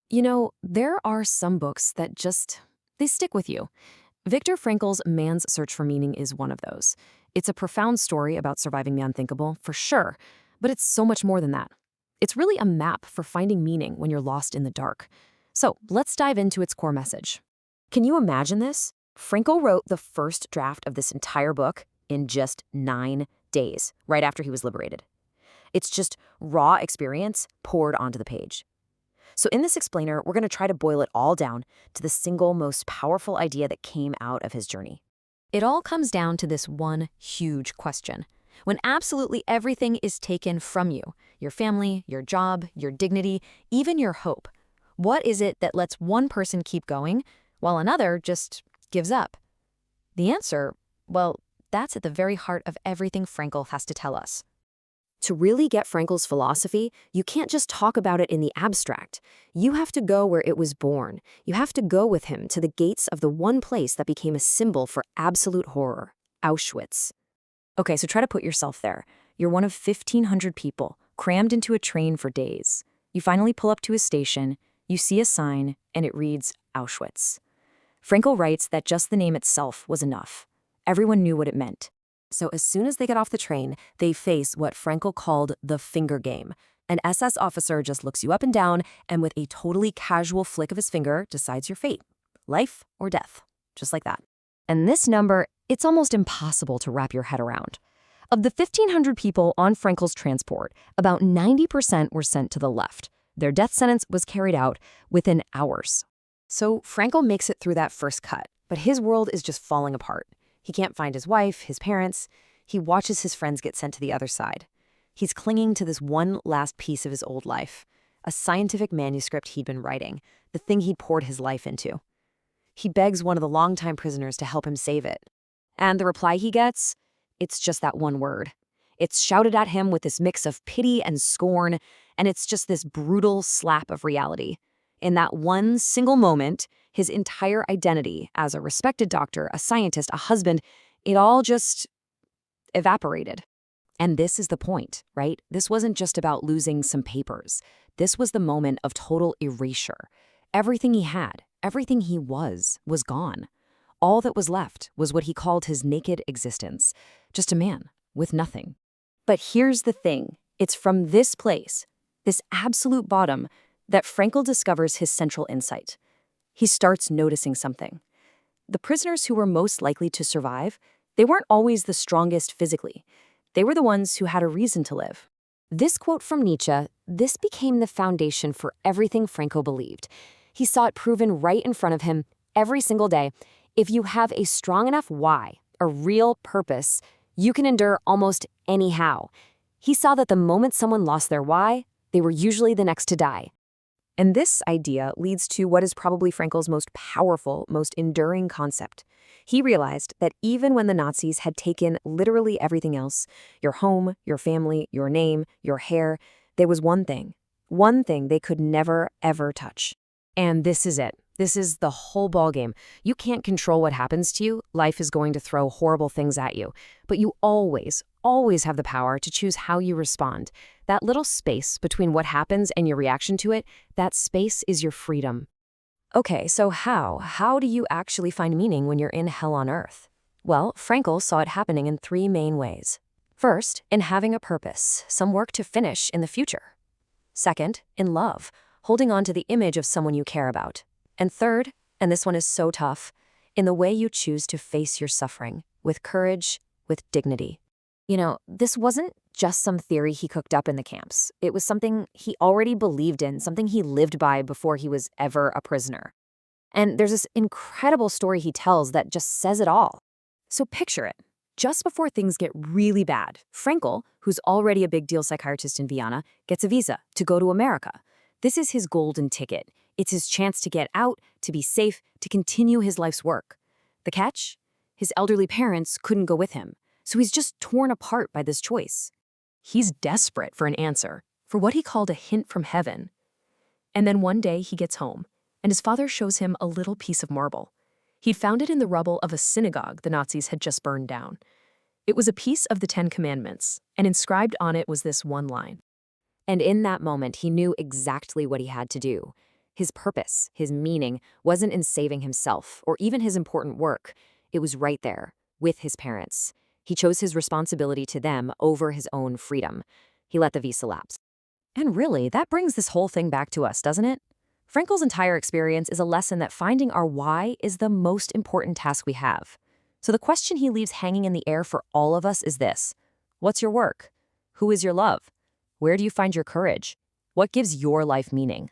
There are some books that they stick with you. Viktor Frankl's Man's Search for Meaning is one of those. It's a profound story about surviving the unthinkable, for sure, but it's so much more than that. It's really a map for finding meaning when you're lost in the dark. So let's dive into its core message. Can you imagine this? Frankl wrote the first draft of this entire book in just 9 days, right after he was liberated. It's just raw experience poured onto the page. So in this explainer, we're going to try to boil it all down to the single most powerful idea that came out of his journey. It all comes down to this one huge question. When absolutely everything is taken from you, your family, your job, your dignity, even your hope, what is it that lets one person keep going while another just gives up? The answer, well, that's at the very heart of everything Frankl has to tell us. To really get Frankl's philosophy, you can't just talk about it in the abstract. You have to go where it was born. You have to go with him to the gates of the one place that became a symbol for absolute horror, Auschwitz. Okay, so try to put yourself there. You're one of 1,500 people, crammed into a train for days. You finally pull up to a station, you see a sign, and it reads Auschwitz. Frankl writes that just the name itself was enough. Everyone knew what it meant. So as soon as they get off the train, they face what Frankl called the finger game. An SS officer just looks you up and down and with a totally casual flick of his finger decides your fate. Life or death. Just like that. And this number, it's almost impossible to wrap your head around. Of the 1,500 people on Frankl's transport, about 90% were sent to the left. Their death sentence was carried out within hours. So Frankl makes it through that first cut, but his world is just falling apart. He can't find his wife, his parents. He watches his friends get sent to the other side. He's clinging to this one last piece of his old life, a scientific manuscript he'd been writing, the thing he'd poured his life into. He begs one of the longtime prisoners to help him save it. And the reply he gets? It's just that one word. It's shouted at him with this mix of pity and scorn, and it's just this brutal slap of reality. In that one single moment, his entire identity as a respected doctor, a scientist, a husband, it all just evaporated. And this is the point, right? This wasn't just about losing some papers. This was the moment of total erasure. Everything he had, everything he was gone. All that was left was what he called his naked existence, just a man with nothing. But here's the thing. It's from this place, this absolute bottom, that Frankl discovers his central insight. He starts noticing something. The prisoners who were most likely to survive, they weren't always the strongest physically. They were the ones who had a reason to live. This quote from Nietzsche, this became the foundation for everything Frankl believed. He saw it proven right in front of him every single day. If you have a strong enough why, a real purpose, you can endure almost anyhow. He saw that the moment someone lost their why, they were usually the next to die. And this idea leads to what is probably Frankl's most powerful, most enduring concept. He realized that even when the Nazis had taken literally everything else, your home, your family, your name, your hair, there was one thing they could never, ever touch. And this is it. This is the whole ballgame. You can't control what happens to you. Life is going to throw horrible things at you. But you always have the power to choose how you respond. That little space between what happens and your reaction to it, that space is your freedom. Okay, so how? How do you actually find meaning when you're in hell on earth? Well, Frankl saw it happening in 3 main ways. First, in having a purpose, some work to finish in the future. Second, in love, holding on to the image of someone you care about. And third, and this one is so tough, in the way you choose to face your suffering, with courage, with dignity. This wasn't just some theory he cooked up in the camps. It was something he already believed in, something he lived by before he was ever a prisoner. And there's this incredible story he tells that just says it all. So picture it. Just before things get really bad, Frankl, who's already a big deal psychiatrist in Vienna, gets a visa to go to America. This is his golden ticket. It's his chance to get out, to be safe, to continue his life's work. The catch? His elderly parents couldn't go with him, so he's just torn apart by this choice. He's desperate for an answer, for what he called a hint from heaven. And then one day he gets home, and his father shows him a little piece of marble. He'd found it in the rubble of a synagogue the Nazis had just burned down. It was a piece of the 10 Commandments, and inscribed on it was this one line. And in that moment, he knew exactly what he had to do. His purpose, his meaning, wasn't in saving himself or even his important work. It was right there, with his parents. He chose his responsibility to them over his own freedom. He let the visa lapse. And really, that brings this whole thing back to us, doesn't it? Frankl's entire experience is a lesson that finding our why is the most important task we have. So the question he leaves hanging in the air for all of us is this: what's your work? Who is your love? Where do you find your courage? What gives your life meaning?